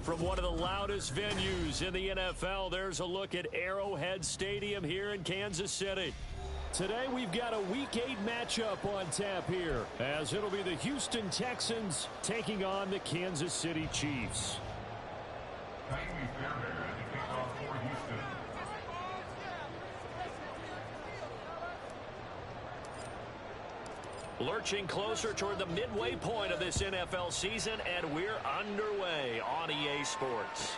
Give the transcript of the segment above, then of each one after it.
From one of the loudest venues in the NFL, there's a look at Arrowhead Stadium here in Kansas City. Today we've got a Week 8 matchup on tap here, as it'll be the Houston Texans taking on the Kansas City Chiefs. Lurching closer toward the midway point of this NFL season, and we're underway on EA Sports.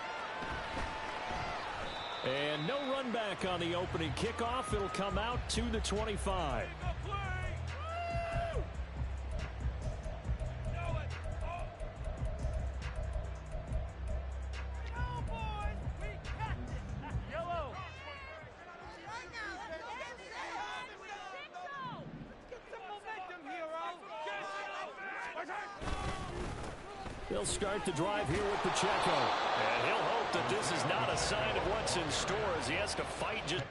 And no run back on the opening kickoff. It'll come out to the 25. They'll start the drive here with Pacheco. And he'll hope that this is not a sign of what's in store as he has to fight just...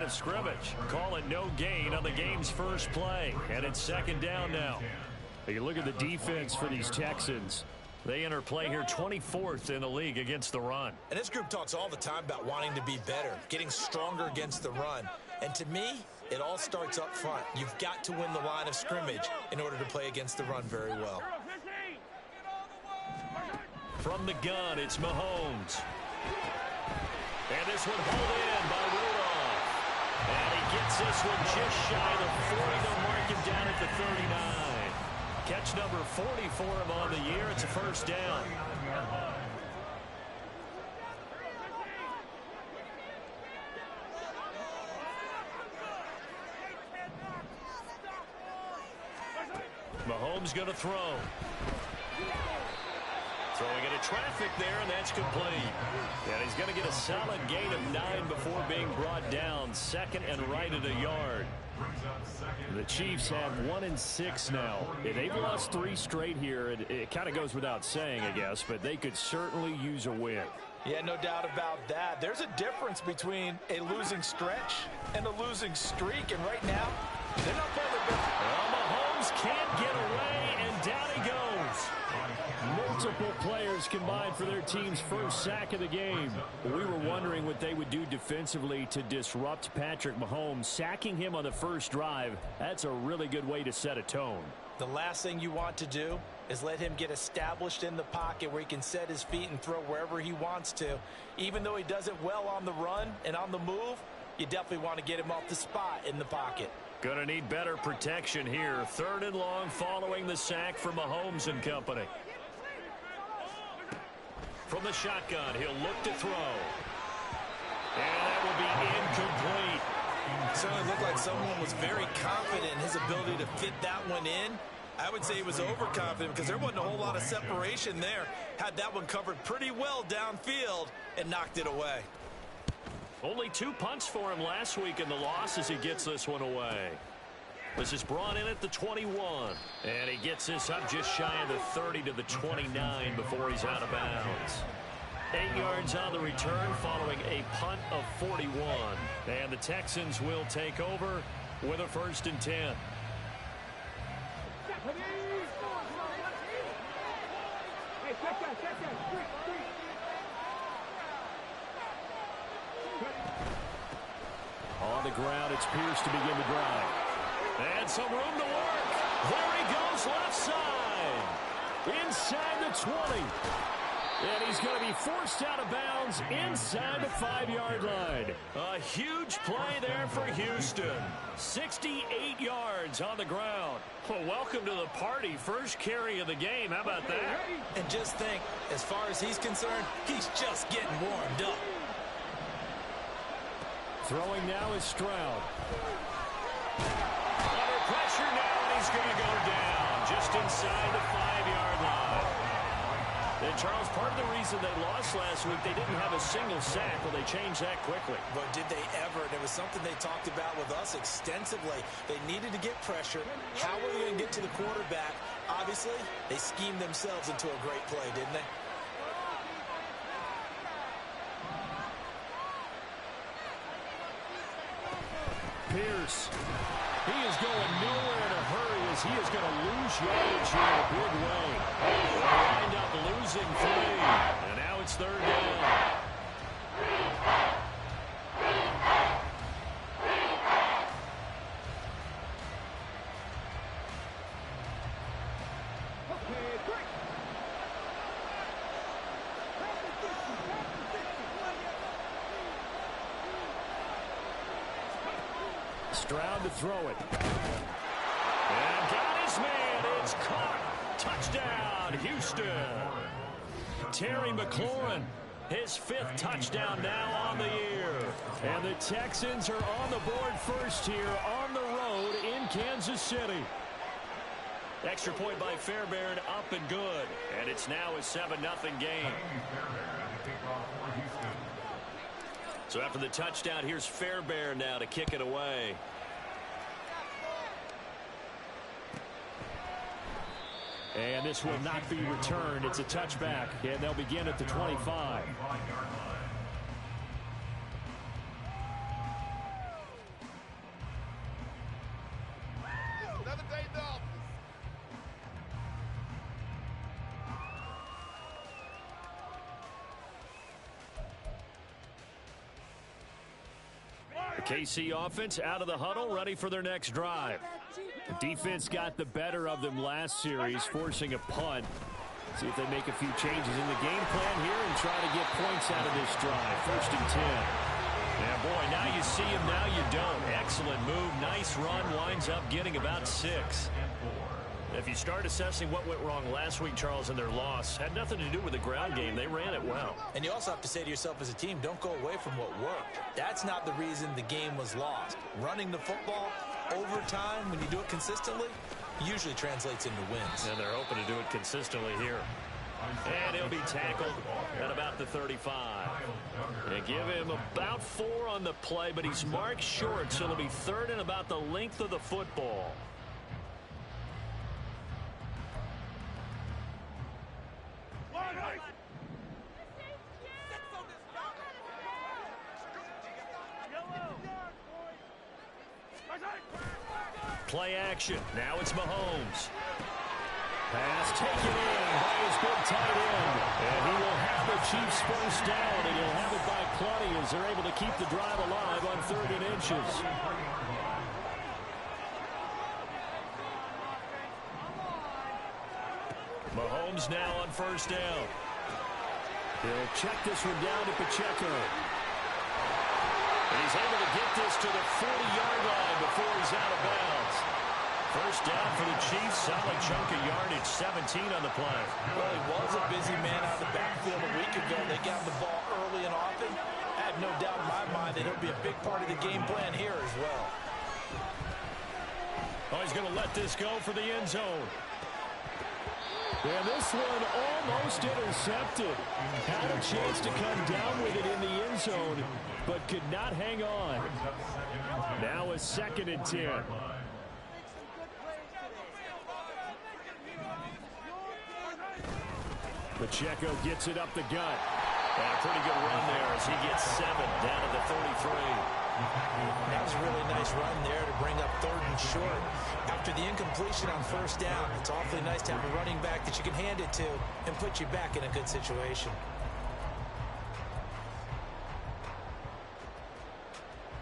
of scrimmage. Call it no gain on the game's first play. And it's second down now. You look at the defense for these Texans. They enter play here 24th in the league against the run. And this group talks all the time about wanting to be better, getting stronger against the run. And to me, it all starts up front. You've got to win the line of scrimmage in order to play against the run very well. From the gun, it's Mahomes. And this one pulled in by Rudolph. And he gets this one just shy of the 40. They'll mark him down at the 39. Catch number 40 for him on the year. It's a first down. Mahomes going to throw. Throwing into traffic there, and that's complete. And he's going to get a solid gain of 9 before being brought down. Second and right at a yard. The Chiefs have 1-6 now. They've lost 3 straight here. It kind of goes without saying, I guess, but they could certainly use a win. Yeah, no doubt about that. There's a difference between a losing stretch and a losing streak, and right now, they're not playing their best. Well, Mahomes can't get away, and down he goes. Multiple players combined for their team's first sack of the game. We were wondering what they would do defensively to disrupt Patrick Mahomes. Sacking him on the first drive, that's a really good way to set a tone. The last thing you want to do is let him get established in the pocket where he can set his feet and throw wherever he wants to. Even though he does it well on the run and on the move, you definitely want to get him off the spot in the pocket. Going to need better protection here. 3rd and long following the sack from Mahomes and company. From the shotgun, he'll look to throw. And that will be incomplete. It certainly looked like someone was very confident in his ability to fit that one in. I would say he was overconfident because there wasn't a whole lot of separation there. Had that one covered pretty well downfield and knocked it away. Only 2 punts for him last week in the loss as he gets this one away. This is brought in at the 21. And he gets this up just shy of the 30 to the 29 before he's out of bounds. 8 yards on the return following a punt of 41. And the Texans will take over with a 1st and 10. On the ground, it's Pierce to begin the drive. And some room to work. There he goes, left side. Inside the 20. And he's going to be forced out of bounds inside the 5-yard line. A huge play there for Houston. 68 yards on the ground. Well, welcome to the party. First carry of the game. How about that? And just think, as far as he's concerned, he's just getting warmed up. Throwing now is Stroud. Under pressure now, and he's going to go down just inside the 5-yard line. And, Charles, part of the reason they lost last week, they didn't have a single sack. Well, they changed that quickly. But did they ever? There was something they talked about with us extensively. They needed to get pressure. How were they going to get to the quarterback? Obviously, they schemed themselves into a great play, didn't they? Pierce. He is going nowhere in a hurry as he is going to lose yardage here in a big way. They'll wind up losing 3. And now it's 3rd down. Stroud to throw it. And got his man. It's caught. Touchdown, Houston. Terry McLaurin, his 5th touchdown now on the year. And the Texans are on the board first here on the road in Kansas City. Extra point by Fairbairn, up and good. And it's now a 7-0 game. So after the touchdown, here's Fairbairn now to kick it away. And this will not be returned. It's a touchback, and they'll begin at the 25. KC offense out of the huddle, ready for their next drive. The defense got the better of them last series, forcing a punt. See if they make a few changes in the game plan here and try to get points out of this drive. 1st and 10. Yeah, boy, now you see him, now you don't. Excellent move, nice run, winds up getting about 6. If you start assessing what went wrong last week, Charles, in their loss, had nothing to do with the ground game. They ran it well. And you also have to say to yourself as a team, don't go away from what worked. That's not the reason the game was lost. Running the football over time, when you do it consistently, usually translates into wins. And they're hoping to do it consistently here. And he'll be tackled at about the 35. They give him about 4 on the play, but he's marked short, so it'll be 3rd and about the length of the football. Play action. Now it's Mahomes. Pass taken in by his big tight end. And he will have the Chiefs first down, and he'll have it by plenty as they're able to keep the drive alive on 3rd and inches. Mahomes now on 1st down. He'll check this one down to Pacheco. And he's able to get this to the 40-yard line before he's out of bounds. First down for the Chiefs. Solid chunk of yardage. 17 on the play. Well, he was a busy man out of the backfield a week ago. They got the ball early and often. I have no doubt in my mind that he'll be a big part of the game plan here as well. Oh, he's going to let this go for the end zone. And this one almost intercepted. Had a chance to come down with it in the end zone, but could not hang on. Now a 2nd and 10. Pacheco gets it up the gut. And a pretty good run there as he gets 7 down to the 33. That was a really nice run there to bring up 3rd and short. After the incompletion on 1st down, it's awfully nice to have a running back that you can hand it to and put you back in a good situation.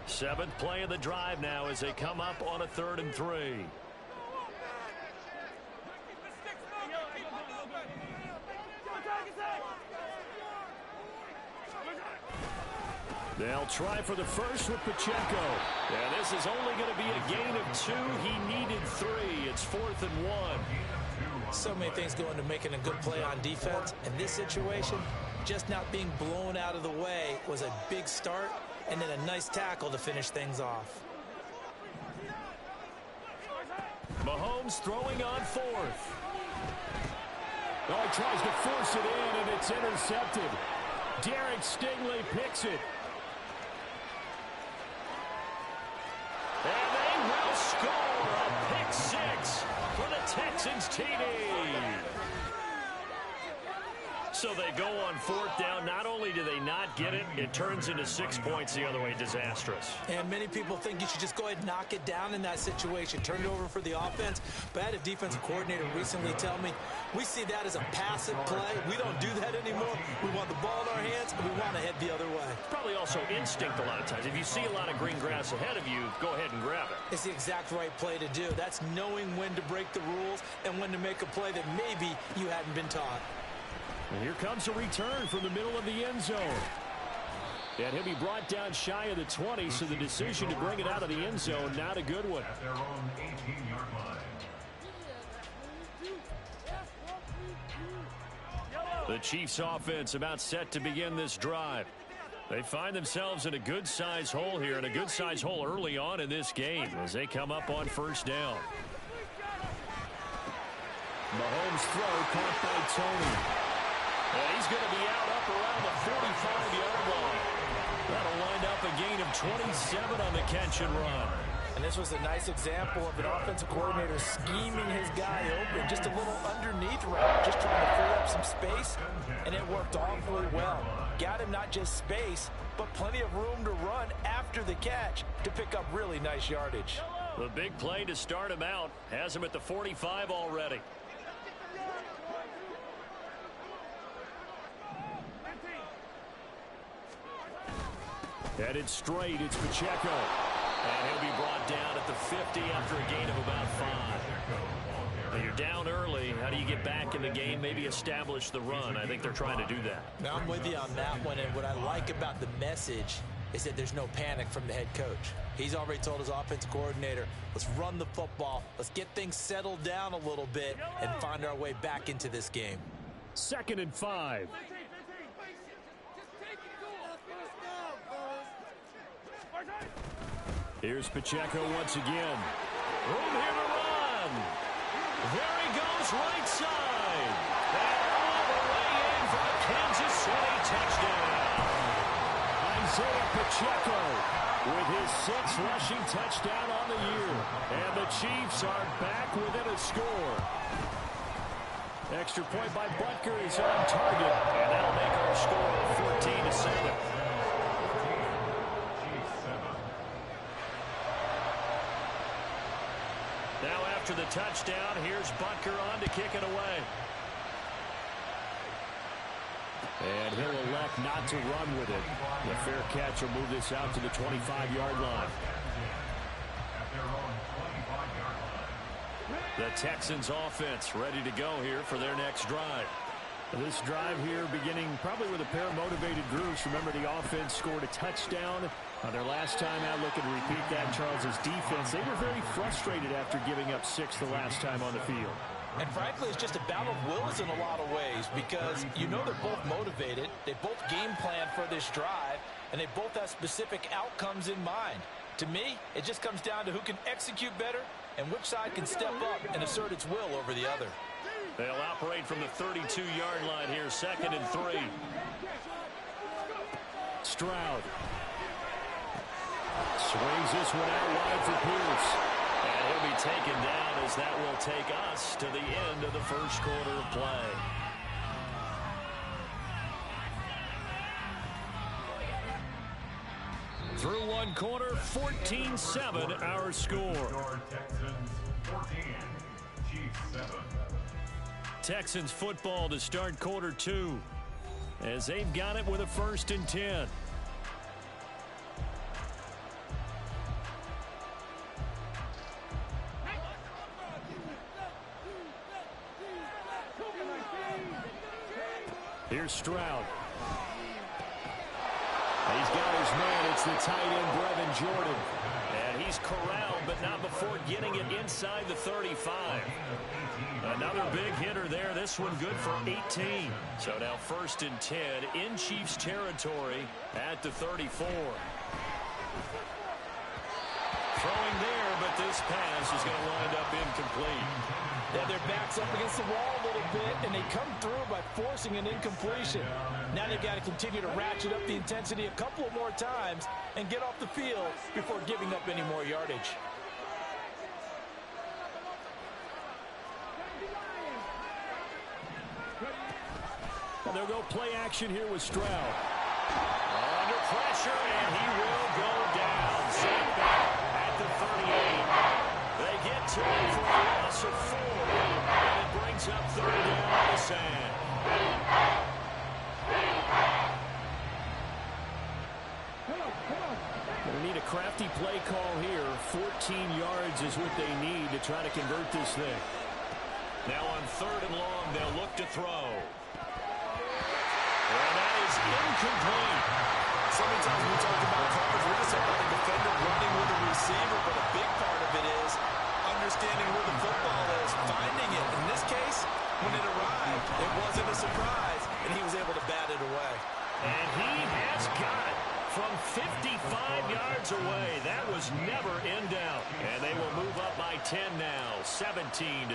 7th play of the drive now as they come up on a 3rd and 3. They'll try for the first with Pacheco. And this is only going to be a gain of 2. He needed 3. It's 4th and 1. So many things go into making a good play on defense. In this situation, just not being blown out of the way was a big start, and then a nice tackle to finish things off. Mahomes throwing on fourth. Oh, he tries to force it in, and it's intercepted. Derek Stingley picks it. And they will score a pick six for the Texans TD. So they go on fourth down. Not only do they not get it, it turns into 6 points the other way. Disastrous. And many people think you should just go ahead and knock it down in that situation. Turn it over for the offense. But I had a defensive coordinator recently tell me, we see that as a passive play. We don't do that anymore. We want the ball in our hands, and we want to head the other way. It's probably also instinct a lot of times. If you see a lot of green grass ahead of you, go ahead and grab it. It's the exact right play to do. That's knowing when to break the rules and when to make a play that maybe you hadn't been taught. And here comes a return from the middle of the end zone. And he'll be brought down shy of the 20, so the decision to bring it out of the end zone, not a good one. At their own 18-yard line. The Chiefs offense about set to begin this drive. They find themselves in a good-sized hole here, and a good-sized hole early on in this game as they come up on first down. Mahomes' throw caught by Tony. And he's going to be out up around the 45-yard line. That'll wind up a gain of 27 on the catch and run. And this was a nice example of an offensive coordinator scheming his guy open. Just a little underneath route, just trying to free up some space, and it worked awfully well. Got him not just space, but plenty of room to run after the catch to pick up really nice yardage. The big play to start him out has him at the 45 already. Headed straight, it's Pacheco. And he'll be brought down at the 50 after a gain of about 5. Now you're down early. How do you get back in the game? Maybe establish the run. I think they're trying to do that. Now I'm with you on that one, and what I like about the message is that there's no panic from the head coach. He's already told his offensive coordinator, let's run the football, let's get things settled down a little bit, and find our way back into this game. 2nd and 5. Here's Pacheco once again. Room here to run. There he goes, right side. And all the way in for the Kansas City touchdown. Isaiah Pacheco with his 6th rushing touchdown on the year. And the Chiefs are back within a score. Extra point by Butker is on target. And that'll make our score 14-7. Now after the touchdown, here's Butker on to kick it away. And he'll elect not to run with it. The fair catch will move this out to the 25-yard line. The Texans offense ready to go here for their next drive. This drive here beginning probably with a pair of motivated groups. Remember, the offense scored a touchdown on their last time out. Looking to repeat that. Charles's defense, they were very frustrated after giving up 6 the last time on the field. And frankly, it's just a battle of wills in a lot of ways, because you know they're both motivated. They both game plan for this drive, and they both have specific outcomes in mind. To me, it just comes down to who can execute better and which side can step up and assert its will over the other. They'll operate from the 32-yard line here, 2nd and 3. Stroud swings this one out wide for Pierce. And he'll be taken down as that will take us to the end of the first quarter of play. Through one quarter, 14-7 our score. Texans 14, Chiefs 7. Texans football to start quarter 2 as they've got it with a 1st and 10. Here's Stroud. He's got his man. It's the tight end, Brevin Jordan. And he's corralled, but not before getting it inside the 35. Another big hitter there. This one good for 18. So now 1st and 10 in Chiefs territory at the 34. Throwing there but this pass is going to wind up incomplete. Yeah, their back's up against the wall a little bit, and they come through by forcing an incompletion. Now they've got to continue to ratchet up the intensity a couple of more times and get off the field before giving up any more yardage. And they'll go play action here with Stroud. Under pressure, and he will go down. Sacked back at the 38. They get to him for a loss of 4. And it brings up third down to Sam. They need a crafty play call here. 14 yards is what they need to try to convert this thing. Now on third and long, they'll look to throw. And that is incomplete. So many times we talk about coverage, we're just talking about a defender running with a receiver, but a big part of it is understanding where the football is, finding it. In this case, when it arrived, it wasn't a surprise, and he was able to bat it away. And he has got it from 55 yards away. That was never in doubt. And they will move up by 10 now, 17-7.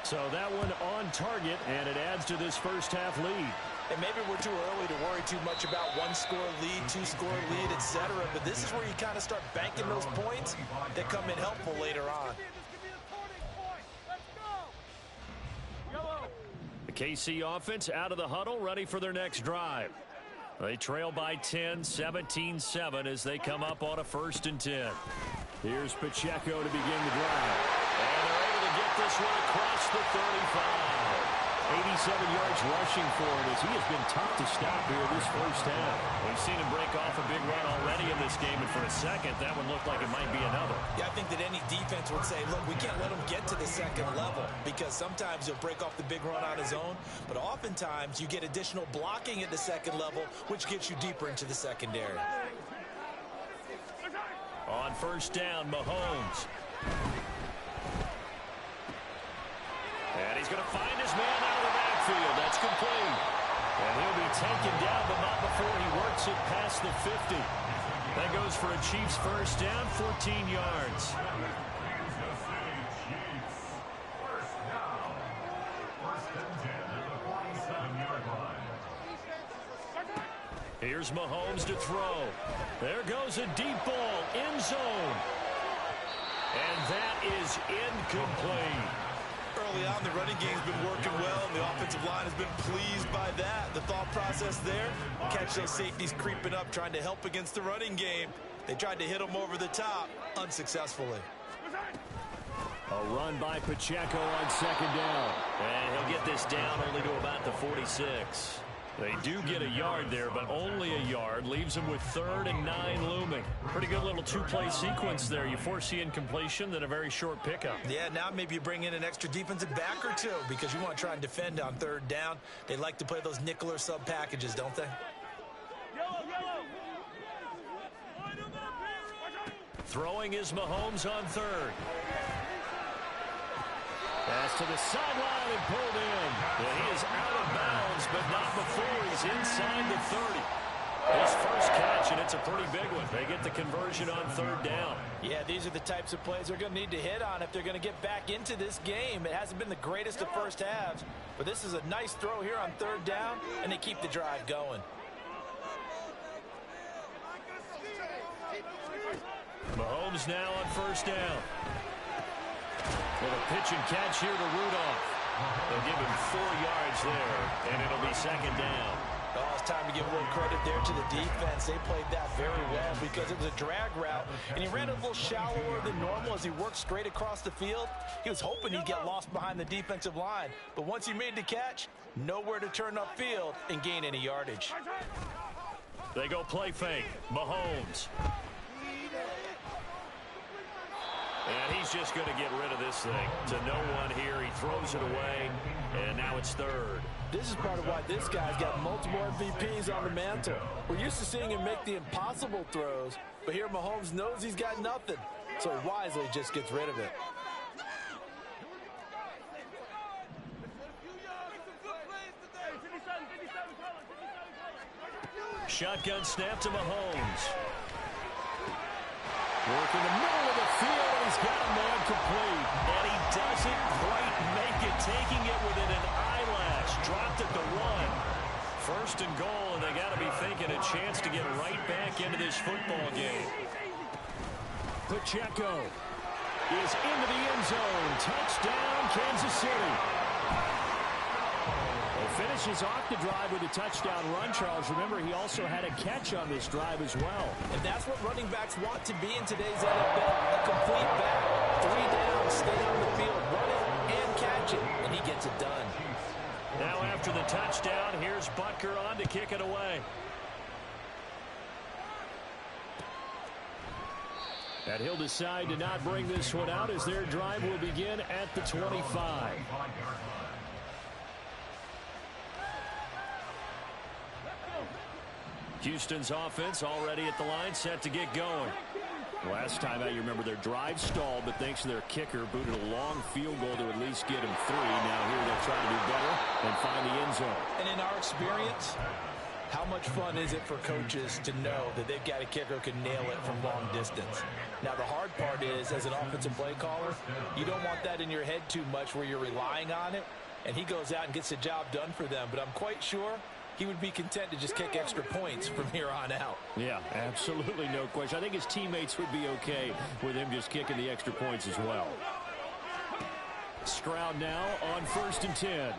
So that one on target, and it adds to this first half lead. And maybe we're too early to worry too much about one-score lead, two-score lead, etc. But this is where you kind of start banking those points that come in helpful later on. The KC offense out of the huddle, ready for their next drive. They trail by 10, 17-7 as they come up on a 1st and 10. Here's Pacheco to begin the drive. And they're able to get this one across the 35. 87 yards rushing for him as he has been tough to stop here this first half. We've seen him break off a big run already in this game, and for a second, that one looked like it might be another. Yeah, I think that any defense would say, look, we can't let him get to the second level because sometimes he'll break off the big run on his own, but oftentimes you get additional blocking at the second level, which gets you deeper into the secondary. On 1st down, Mahomes. And he's going to find his man out of the backfield. That's complete. And he'll be taken down, but not before he works it past the 50. That goes for a Chiefs first down, 14 yards. Here's Mahomes to throw. There goes a deep ball, end zone. And that is incomplete. Early on, the running game's been working well, and the offensive line has been pleased by that. The thought process there, catch those safeties creeping up, trying to help against the running game. They tried to hit them over the top, unsuccessfully. A run by Pacheco on 2nd down. And he'll get this down only to about the 46. They do get a yard there, but only a yard. Leaves them with 3rd and 9 looming. Pretty good little two-play sequence there. You force the incompletion, then a very short pickup. Yeah, now maybe you bring in an extra defensive back or two because you want to try and defend on 3rd down. They like to play those nickel or sub packages, don't they? Throwing is Mahomes on 3rd. Pass to the sideline and pulled in. And he is out of bounds, but not before he's inside the 30. His first catch, and it's a pretty big one. They get the conversion on 3rd down. Yeah, these are the types of plays they're going to need to hit on if they're going to get back into this game. It hasn't been the greatest of first halves, but this is a nice throw here on 3rd down, and they keep the drive going. Mahomes now on 1st down. With a pitch and catch here to Rudolph. They'll give him 4 yards there, and it'll be 2nd down. Oh, it's time to give a little credit there to the defense. They played that very well because it was a drag route, and he ran a little shallower than normal as he worked straight across the field. He was hoping he'd get lost behind the defensive line, but once he made the catch, nowhere to turn upfield and gain any yardage. They go play fake. Mahomes. And he's just going to get rid of this thing to no one here. He throws it away, and now it's 3rd. This is part of why this guy's got multiple MVPs on the mantle. We're used to seeing him make the impossible throws, but here Mahomes knows he's got nothing, so he wisely just gets rid of it. Shotgun snap to Mahomes. Working the middle of the field, and he's got a man complete. And he doesn't quite make it, taking it within an eyelash. Dropped at the 1. First and goal, and they got to be thinking a chance to get right back into this football game. Pacheco is into the end zone. Touchdown, Kansas City. Finishes off the drive with a touchdown run, Charles. Remember, he also had a catch on this drive as well. And that's what running backs want to be in today's NFL. A complete back. 3 down, stay on the field, run it, and catch it. And he gets it done. Now after the touchdown, here's Butker on to kick it away. And he'll decide to not bring this one out as their drive will begin at the 25. Houston's offense already at the line, set to get going. Last time out, you remember their drive stalled, but thanks to their kicker, booted a long field goal to at least get him 3. Now here they'll try to do better and find the end zone. And in our experience, how much fun is it for coaches to know that they've got a kicker who can nail it from long distance? Now, the hard part is, as an offensive play caller, you don't want that in your head too much where you're relying on it, and he goes out and gets the job done for them. But I'm quite sure he would be content to just kick extra points from here on out. Yeah, absolutely no question. I think his teammates would be okay with him just kicking the extra points as well. Stroud now on 1st and 10. And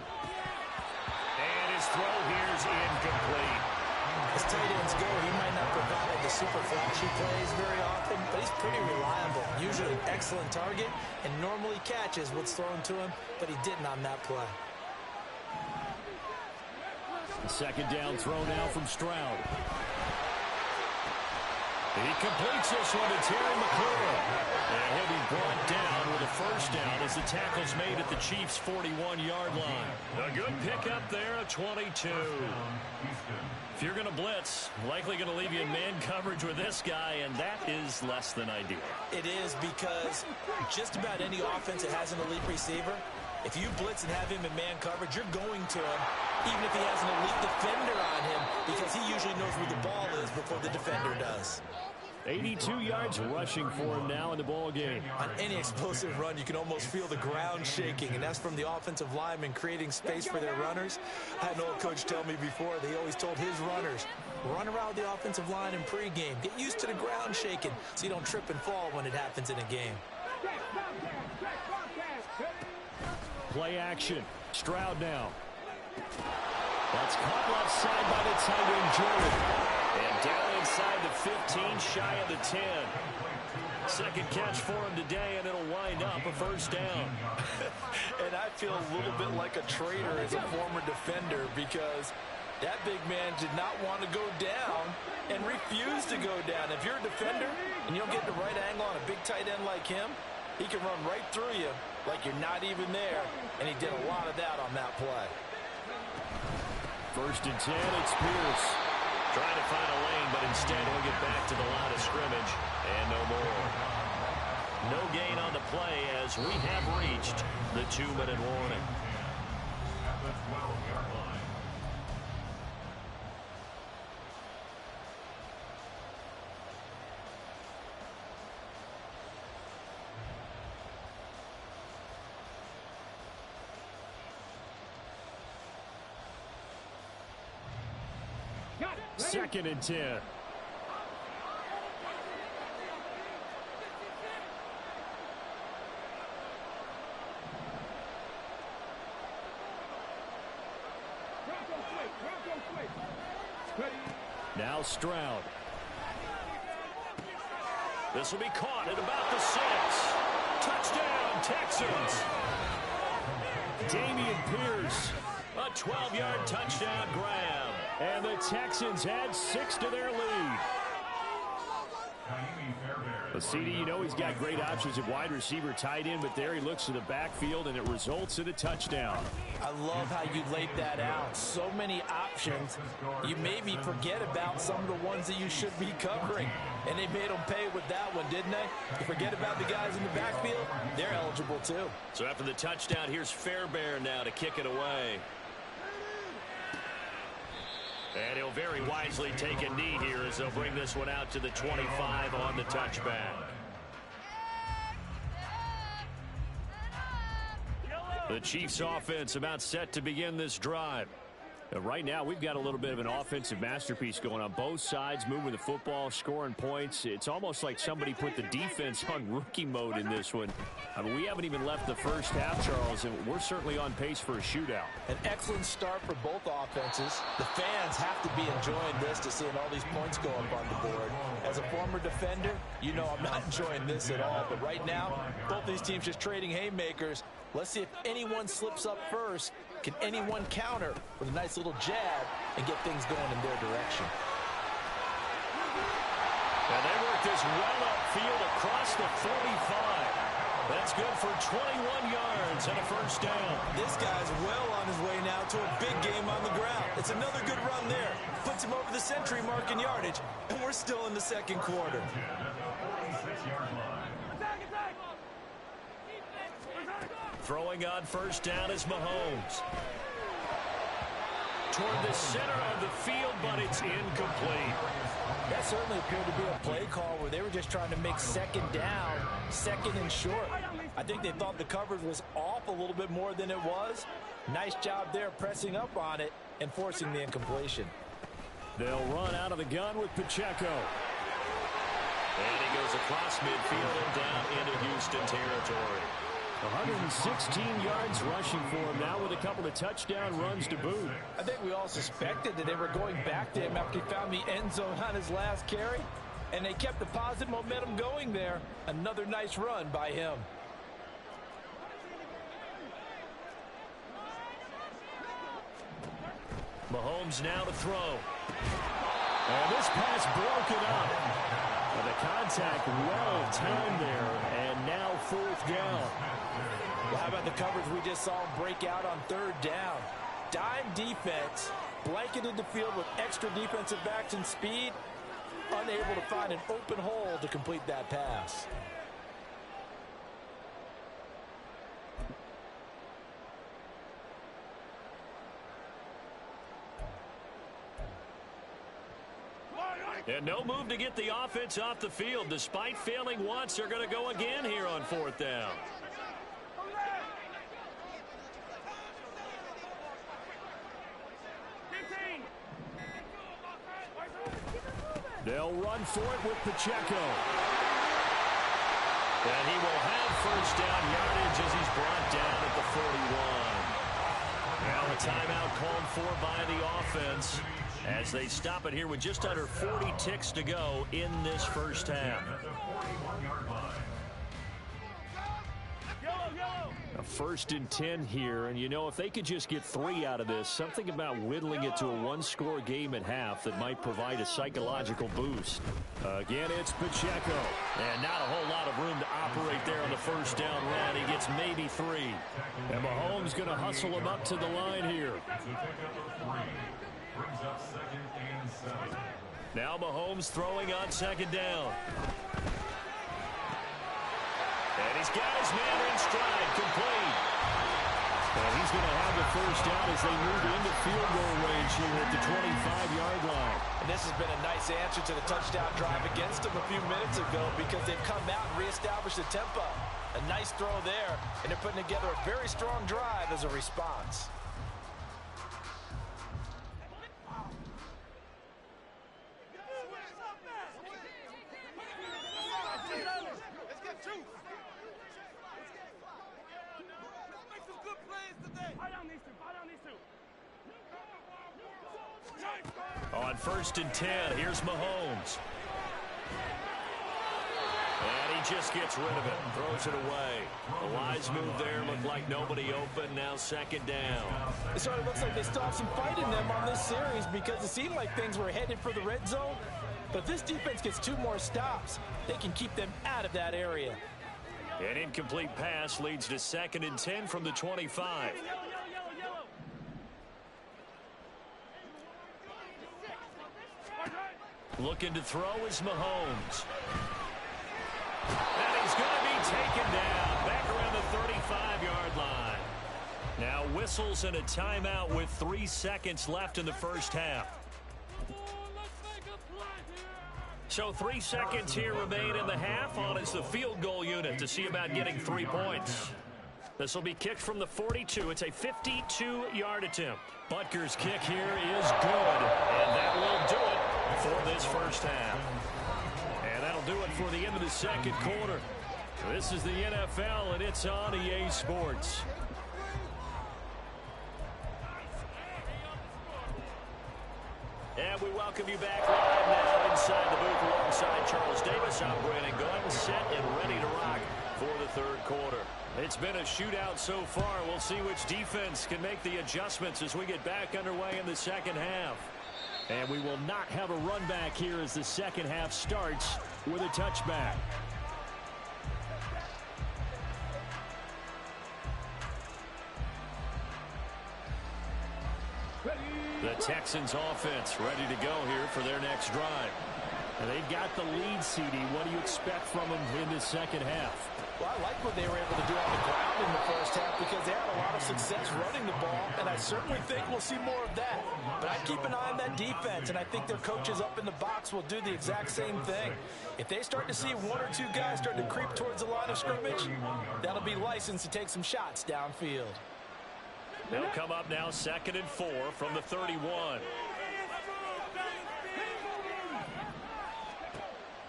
his throw here is incomplete. As tight ends go, he might not provide the super flashy plays very often, but he's pretty reliable. Usually an excellent target, and normally catches what's thrown to him, but he didn't on that play. Second down throw now from Stroud. He completes this one to Terry McLaurin. And he'll be brought down with a first down as the tackle's made at the Chiefs' 41-yard line. A good pickup there at 22. If you're going to blitz, likely going to leave you in man coverage with this guy, and that is less than ideal. It is, because just about any offense that has an elite receiver, if you blitz and have him in man coverage, you're going to him, even if he has an elite defender on him, because he usually knows where the ball is before the defender does. 82 yards rushing for him now in the ball game. On any explosive run, you can almost feel the ground shaking, and that's from the offensive linemen creating space for their runners. I had an old coach tell me before, they always told his runners, run around the offensive line in pregame. Get used to the ground shaking so you don't trip and fall when it happens in a game. Play action. Stroud now. That's caught left side by the tight end, Jordan. And down inside the 15, shy of the 10. Second catch for him today, and it'll wind up a first down. And I feel a little bit like a traitor as a former defender, because that big man did not want to go down and refused to go down. If you're a defender and you don't get the right angle on a big tight end like him, he can run right through you like you're not even there, and he did a lot of that on that play. 1st and 10, it's Pierce. Trying to find a lane, but instead he'll get back to the line of scrimmage, and no more. No gain on the play as we have reached the 2-minute warning. At the 12-yard line. Second and 10. Now Stroud. This will be caught at about the 6. Touchdown, Texans. Damian Pierce. A 12-yard touchdown grab. And the Texans add 6 to their lead. But CD, you know he's got great options at wide receiver, tight end, but there he looks to the backfield, and it results in a touchdown. I love how you laid that out. So many options. You made me forget about some of the ones that you should be covering. And they made them pay with that one, didn't they? You forget about the guys in the backfield, they're eligible too. So after the touchdown, here's Fairbairn now to kick it away. And he'll very wisely taken knee here as they'll bring this one out to the 25 on the touchback. The Chiefs offense about set to begin this drive. Right now, we've got a little bit of an offensive masterpiece going on. Both sides moving the football, scoring points. It's almost like somebody put the defense on rookie mode in this one. I mean, we haven't even left the first half, Charles, and we're certainly on pace for a shootout. An excellent start for both offenses. The fans have to be enjoying this to seeing all these points go up on the board. As a former defender, you know I'm not enjoying this at all. But right now, both these teams just trading haymakers. Let's see if anyone slips up first. Can anyone counter with a nice little jab and get things going in their direction? And they work this well upfield across the 45. That's good for 21 yards and a first down. This guy's well on his way now to a big game on the ground. It's another good run there. Puts him over the century mark in yardage, and we're still in the second quarter. Throwing on first down is Mahomes. Toward the center of the field, but it's incomplete. That certainly appeared to be a play call where they were just trying to make second down, second and short. I think they thought the coverage was off a little bit more than it was. Nice job there pressing up on it and forcing the incompletion. They'll run out of the gun with Pacheco. And he goes across midfield and down into Houston territory. 116 yards rushing for him now with a couple of touchdown runs to boot. I think we all suspected that they were going back to him after he found the end zone on his last carry, and they kept the positive momentum going there. Another nice run by him. Mahomes now to throw. And this pass broken up. And the contact well timed there, and now fourth down. Well, how about the coverage we just saw him break out on third down? Dime defense, blanketed the field with extra defensive backs and speed, unable to find an open hole to complete that pass. And no move to get the offense off the field. Despite failing once, they're going to go again here on fourth down. They'll run for it with Pacheco. And he will have first down yardage as he's brought down at the 41. Now a timeout called for by the offense as they stop it here with just under 40 ticks to go in this first half. A 1st and 10 here, and you know, if they could just get 3 out of this, something about whittling it to a one-score game at half that might provide a psychological boost. Again, it's Pacheco, and not a whole lot of room to operate there on the first down run. He gets maybe 3, and Mahomes going to hustle him up to the line here. Now Mahomes throwing on second down. And he's got his man in stride, complete. And he's going to have the first down as they move into field goal range here at the 25-yard line. And this has been a nice answer to the touchdown drive against them a few minutes ago because they've come out and reestablished the tempo. A nice throw there, and they're putting together a very strong drive as a response. On 1st and 10, here's Mahomes. And he just gets rid of it, throws it away. A wise move there, looked like nobody open, now second down. It sort of looks like they still have some fight in them on this series because it seemed like things were headed for the red zone. But if this defense gets 2 more stops, they can keep them out of that area. An incomplete pass leads to 2nd and 10 from the 25. Looking to throw is Mahomes. And he's going to be taken down back around the 35-yard line. Now whistles and a timeout with 3 seconds left in the first half. So 3 seconds here remain in the half on as the field goal unit to see about getting 3 points. This will be kicked from the 42. It's a 52-yard attempt. Butker's kick here is good, and that will do it for this first half. And that'll do it for the end of the second quarter. This is the NFL, and it's on EA Sports. And we welcome you back live now inside the booth alongside Charles Davis. I'm Brandon Gordon, set and ready to rock for the third quarter. It's been a shootout so far. We'll see which defense can make the adjustments as we get back underway in the second half. And we will not have a run back here as the second half starts with a touchback. The Texans offense ready to go here for their next drive. And they've got the lead, CD. What do you expect from them in the second half? Well, I like what they were able to do on the ground in the first half because they had a lot of success running the ball, and I certainly think we'll see more of that. But I keep an eye on that defense, and I think their coaches up in the box will do the exact same thing. If they start to see 1 or 2 guys start to creep towards the line of scrimmage, that'll be licensed to take some shots downfield. They'll come up now 2nd and 4 from the 31.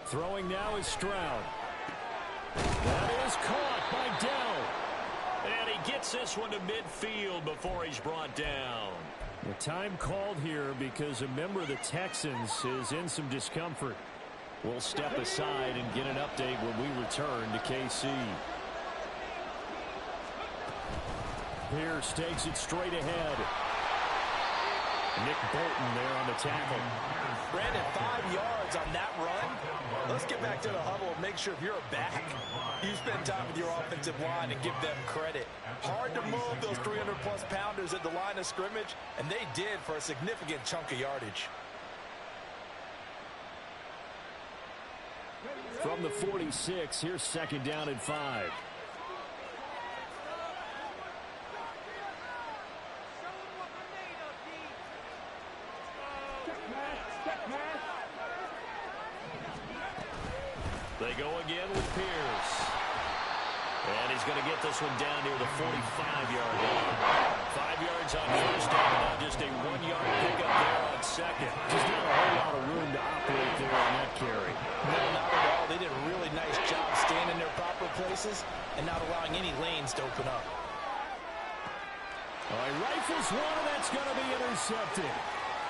Throwing now is Stroud. That is caught by Dell. And he gets this one to midfield before he's brought down. The time called here because a member of the Texans is in some discomfort. We'll step aside and get an update when we return to KC. Pierce takes it straight ahead. Nick Bolton there on the tackle. Brandon, 5 yards on that run. Let's get back to the huddle and make sure if you're a back, you spend time with your offensive line and give them credit. Hard to move those 300-plus pounders at the line of scrimmage, and they did for a significant chunk of yardage. From the 46, here's 2nd down and 5. They go again with Pierce. And he's going to get this one down near the 45-yard line. 5 yards on first down, now just a 1-yard pickup there on second. Just not a whole lot of room to operate there on that carry. No, not at all. They did a really nice job staying in their proper places and not allowing any lanes to open up. All right, rifles one, and that's going to be intercepted.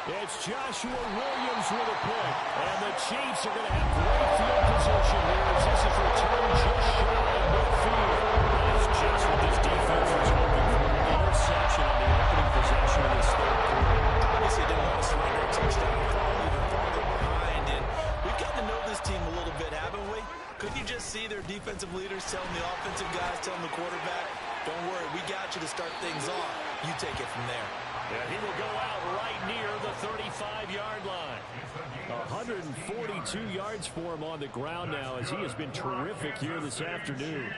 It's Joshua Williams with a pick. And the Chiefs are going to have great field position here as this is returned just shy of midfield. That is just what this defense was hoping for. An interception on the opening possession of this third quarter. Obviously didn't want to surrender a touchdown, fall even farther behind. And we've gotten to know this team a little bit, haven't we? Couldn't you just see their defensive leaders telling the offensive guys, telling the quarterback, don't worry, we got you to start things off. You take it from there. Yeah, he will go out right near the 35-yard line. 142 yards for him on the ground now as he has been terrific here this afternoon.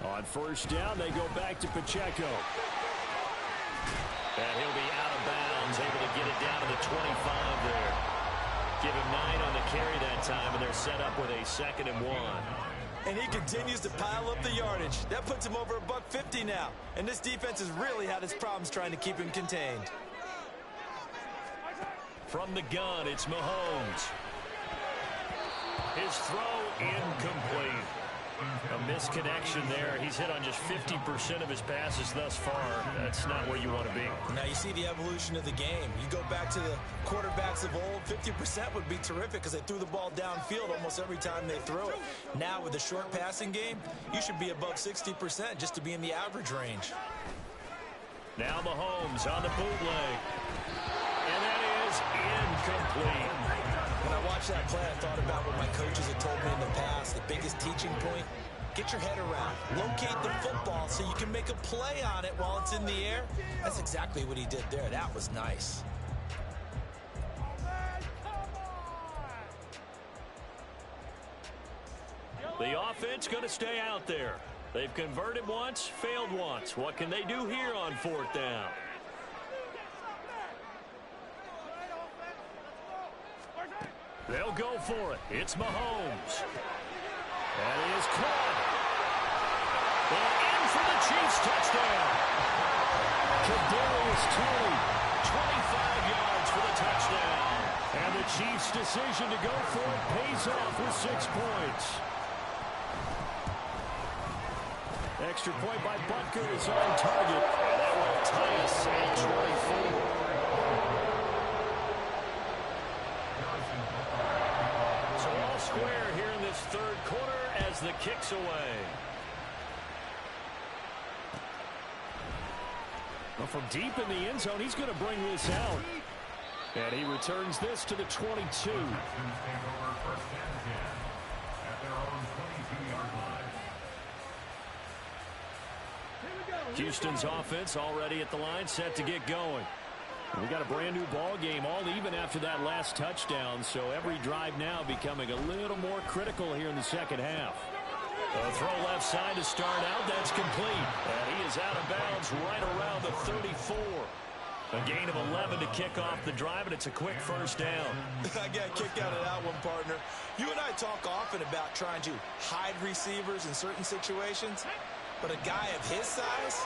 On first down, they go back to Pacheco. And he'll be out of bounds, able to get it down to the 25 there. Give him 9 on the carry that time, and they're set up with a 2nd and 1. And he continues to pile up the yardage. That puts him over $150 now. And this defense has really had its problems trying to keep him contained. From the gun, it's Mahomes. His throw incomplete. A misconnection there. He's hit on just 50% of his passes thus far. That's not where you want to be. Now you see the evolution of the game. You go back to the quarterbacks of old, 50% would be terrific because they threw the ball downfield almost every time they threw it. Now with the short passing game, you should be above 60% just to be in the average range. Now Mahomes on the bootleg. And that is incomplete. When I watched that play, I thought about what my coaches had told me in the past. The biggest teaching point, get your head around. Locate the football so you can make a play on it while it's in the air. That's exactly what he did there. That was nice. The offense going to stay out there. They've converted once, failed once. What can they do here on 4th down? They'll go for it. It's Mahomes. That is caught. And in for the Chiefs touchdown. Kadarius Toney, 25 yards for the touchdown. And the Chiefs' decision to go for it pays off with 6 points. Extra point by Butker is on target. And that will tie us at 24. So all square here in this 3rd quarter as the kick's away. Well, from deep in the end zone, he's going to bring this out. And he returns this to the 22. Houston's offense already at the line, set to get going. We got a brand new ball game, all even after that last touchdown, so every drive now becoming a little more critical here in the 2nd half. A throw left side to start out, that's complete. And he is out of bounds right around the 34. A gain of 11 to kick off the drive, and it's a quick 1st down. I got kicked out of that one, partner. You and I talk often about trying to hide receivers in certain situations, but a guy of his size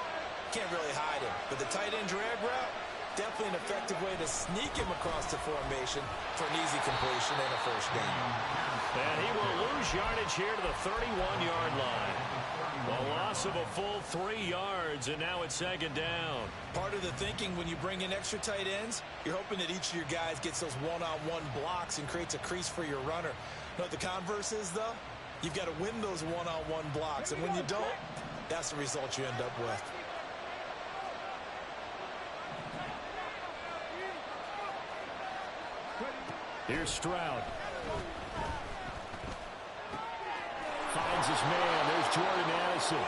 can't really hide him. But the tight end drag route, definitely an effective way to sneak him across the formation for an easy completion and a 1st down. And he will lose yardage here to the 31-yard line. A loss of a full 3 yards, and now it's 2nd down. Part of the thinking when you bring in extra tight ends, you're hoping that each of your guys gets those one-on-one blocks and creates a crease for your runner. You know what the converse is, though? You've got to win those one-on-one blocks, and when you don't, that's the result you end up with. Here's Stroud. Finds his man. There's Jordan Addison.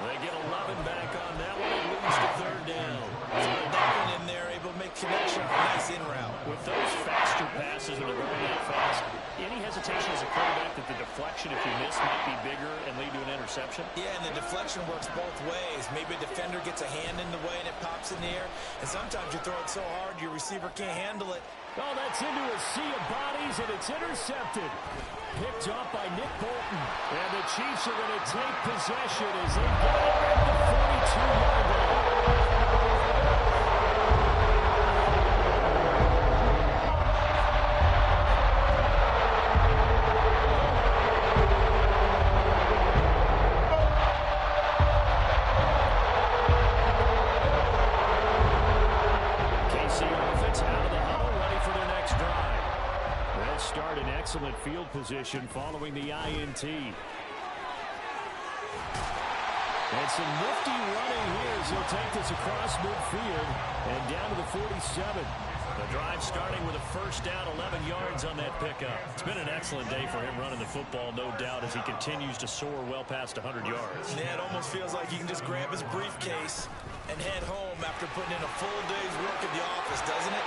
They get 11 back on that one and lose to 3rd down. That one in there, able to make connection. Nice in route. With those faster passes when they're going that fast, any hesitation as a quarterback that the deflection, if you miss, might be bigger and lead to an interception? Yeah, and the deflection works both ways. Maybe a defender gets a hand in the way and it pops in the air. And sometimes you throw it so hard your receiver can't handle it. Oh, that's into a sea of bodies, and it's intercepted. Picked off by Nick Bolton. And the Chiefs are going to take possession as they get it at the 42-yard line. Excellent field position following the INT. And some nifty running here as he'll take this across midfield and down to the 47. The drive starting with a 1st down, 11 yards on that pickup. It's been an excellent day for him running the football, no doubt, as he continues to soar well past 100 yards. Yeah, it almost feels like he can just grab his briefcase and head home after putting in a full day's work at the office, doesn't it?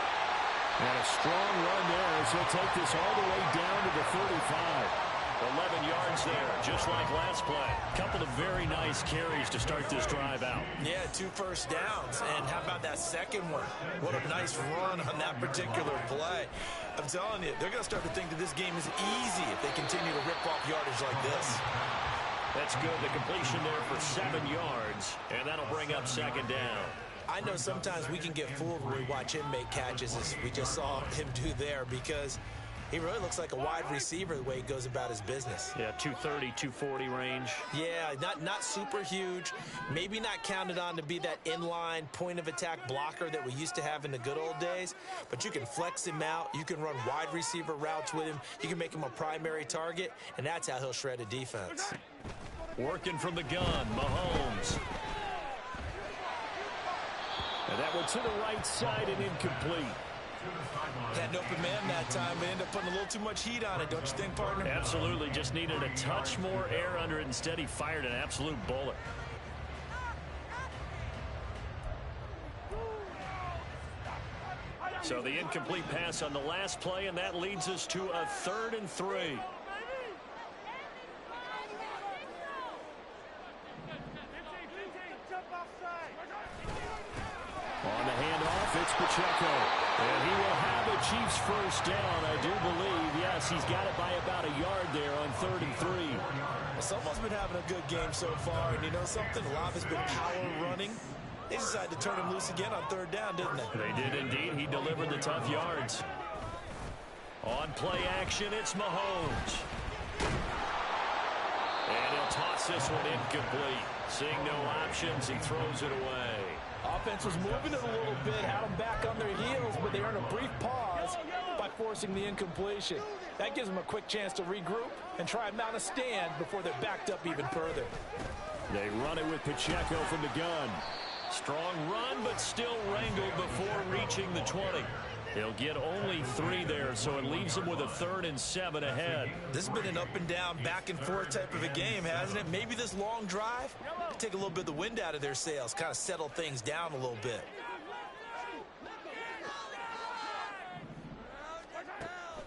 And a strong run there as he'll take this all the way down to the 35. 11 yards there, just like last play. Couple of very nice carries to start this drive out. Yeah, 2 first downs. And how about that second one? What a nice run on that particular play. I'm telling you, they're going to start to think that this game is easy if they continue to rip off yardage like this. That's good. The completion there for 7 yards, and that'll bring up 2nd down. I know sometimes we can get fooled when we watch him make catches, as we just saw him do there, because he really looks like a wide receiver the way he goes about his business. Yeah, 230, 240 range. Yeah, not super huge. Maybe not counted on to be that inline point-of-attack blocker that we used to have in the good old days, but you can flex him out. You can run wide receiver routes with him. You can make him a primary target, and that's how he'll shred a defense. Working from the gun, Mahomes. And that one to the right side and incomplete. Had an open man that time, but ended up putting a little too much heat on it, don't you think, partner? Absolutely. Just needed a touch more air under it. Instead, he fired an absolute bullet. So the incomplete pass on the last play, and that leads us to a 3rd and 3. On the handoff, it's Pacheco. And he will have a Chiefs first down, I do believe. Yes, he's got it by about a yard there on 3rd and 3. Well, someone's been having a good game so far, and you know something? A lot has been power running. They decided to turn him loose again on 3rd down, didn't they? They did indeed. He delivered the tough yards. On play action, it's Mahomes. And he'll toss this one incomplete. Seeing no options, he throws it away. Offense was moving it a little bit, had them back on their heels, but they earned a brief pause by forcing the incompletion. That gives them a quick chance to regroup and try and mount a stand before they're backed up even further. They run it with Pacheco from the gun. Strong run, but still wrangled before reaching the 20. He'll get only 3 there, so it leaves him with a 3rd and 7 ahead. This has been an up and down, back and forth type of a game, hasn't it? Maybe this long drive take a little bit of the wind out of their sails, kind of settle things down a little bit.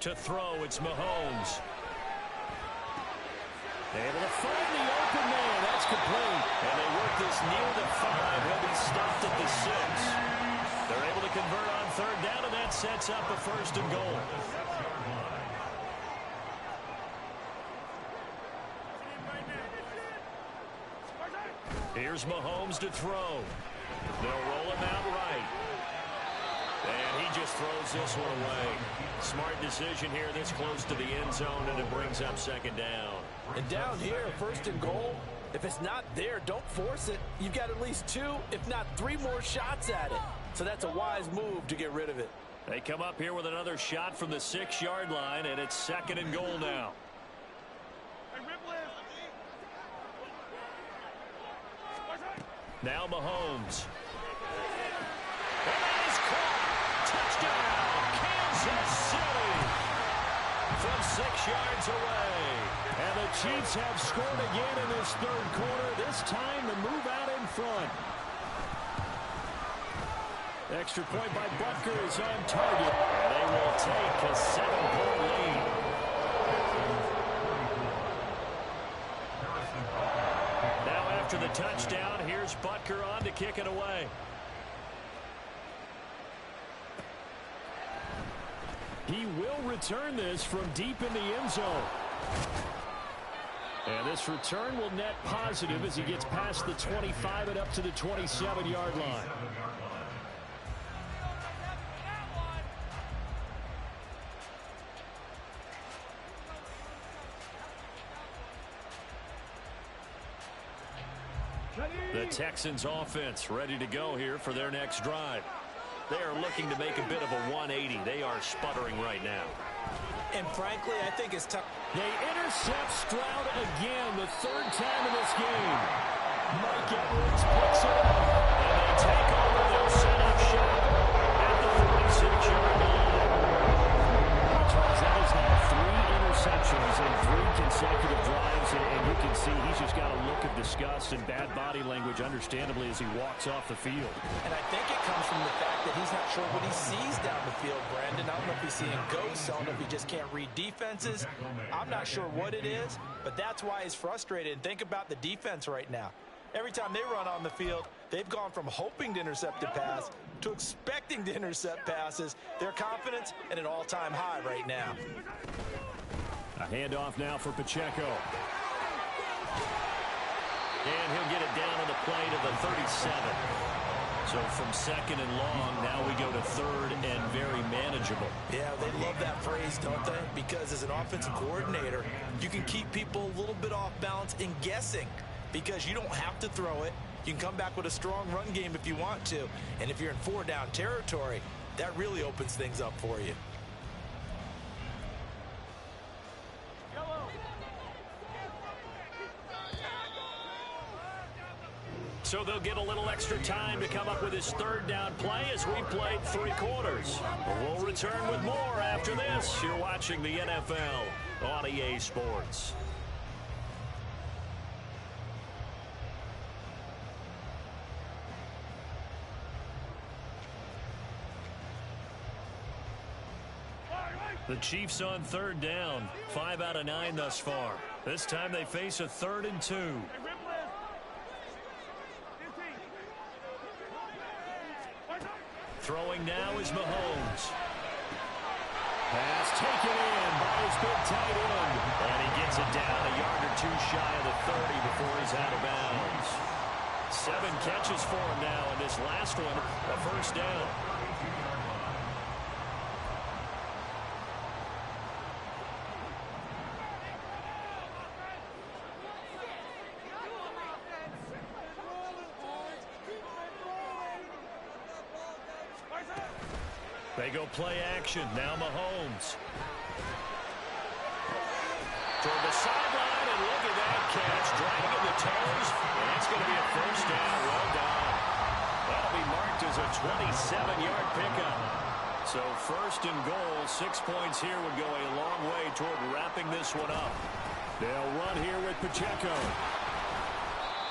To throw, it's Mahomes. Able to find the open man. That's complete. And they work this near the 5. He'll be stopped at the 6. They're able to convert on 3rd down, and that sets up a 1st and goal. Here's Mahomes to throw. They'll roll him out right. And he just throws this one away. Smart decision here this close to the end zone, and it brings up 2nd down. And down here, 1st and goal, if it's not there, don't force it. You've got at least 2, if not 3 more shots at it. So that's a wise move to get rid of it. They come up here with another shot from the 6-yard line, and it's 2nd and goal now. Now Mahomes. And that is caught. Touchdown, Kansas City. From 6 yards away. And the Chiefs have scored again in this 3rd quarter. This time the move out in front. Extra point by Butker is on target. And they will take a 7-point lead. Now after the touchdown, here's Butker on to kick it away. He will return this from deep in the end zone. And this return will net positive as he gets past the 25 and up to the 27-yard line. The Texans offense ready to go here for their next drive. They are looking to make a bit of a 180. They are sputtering right now. And frankly, I think it's tough. They intercept Stroud again, the 3rd time in this game. Mike Edwards picks it up, and they take over their setup shot at the 46-yard line. Charles, that is now 3 interceptions in 3 consecutive drives, and you can see he's just got a look of disgust and bad body language, understandably, as he walks off the field. And I think it comes from the fact that he's not sure what he sees down the field, Brandon. I don't know if he's seeing ghosts. I don't know if he just can't read defenses. I'm not sure what it is, but that's why he's frustrated. And think about the defense right now. Every time they run on the field, they've gone from hoping to intercept a pass to expecting to intercept passes. Their confidence at an all-time high right now. A handoff now for Pacheco. And he'll get it down on the play to the 37. So from 2nd and long, now we go to 3rd and very manageable. Yeah, they love that phrase, don't they? Because as an offensive coordinator, you can keep people a little bit off balance and guessing because you don't have to throw it. You can come back with a strong run game if you want to. And if you're in 4-down territory, that really opens things up for you. So they'll get a little extra time to come up with his 3rd down play as we played 3 quarters. We'll return with more after this. You're watching the NFL on EA Sports. The Chiefs on 3rd down. 5 out of 9 thus far. This time they face a 3rd and 2. Throwing now is Mahomes. Pass taken in by his big tight end. And he gets it down a yard or two shy of the 30 before he's out of bounds. 7 catches for him now, and this last one, a first down. They go play action. Now Mahomes. Toward the sideline, and look at that catch. Dragging the toes, and that's going to be a first down. Well done. That'll be marked as a 27-yard pickup. So first and goal, 6 points here would go a long way toward wrapping this one up. They'll run here with Pacheco.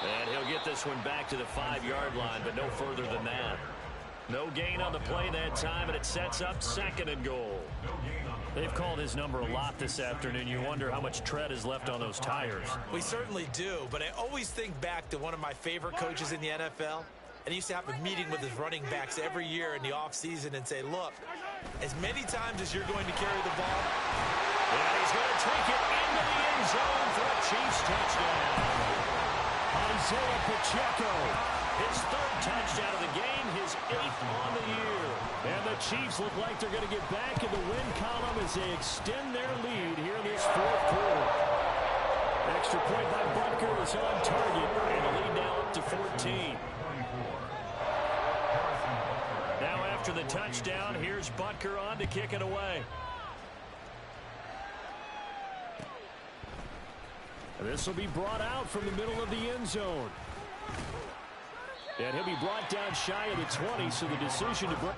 And he'll get this one back to the 5-yard line, but no further than that. No gain on the play that time, and it sets up second and goal. They've called his number a lot this afternoon. You wonder how much tread is left on those tires. We certainly do, but I always think back to one of my favorite coaches in the NFL. And he used to have a meeting with his running backs every year in the offseason and say, look, as many times as you're going to carry the ball. And he's going to take it into the end zone for a Chiefs touchdown. Isaiah Pacheco. His 3rd touchdown of the game, his 8th on the year. And the Chiefs look like they're going to get back in the win column as they extend their lead here in this 4th quarter. Extra point by Butker is on target, and the lead now up to 14. Now after the touchdown, here's Butker on to kick it away. This will be brought out from the middle of the end zone. And he'll be brought down shy of the 20, so the decision to break.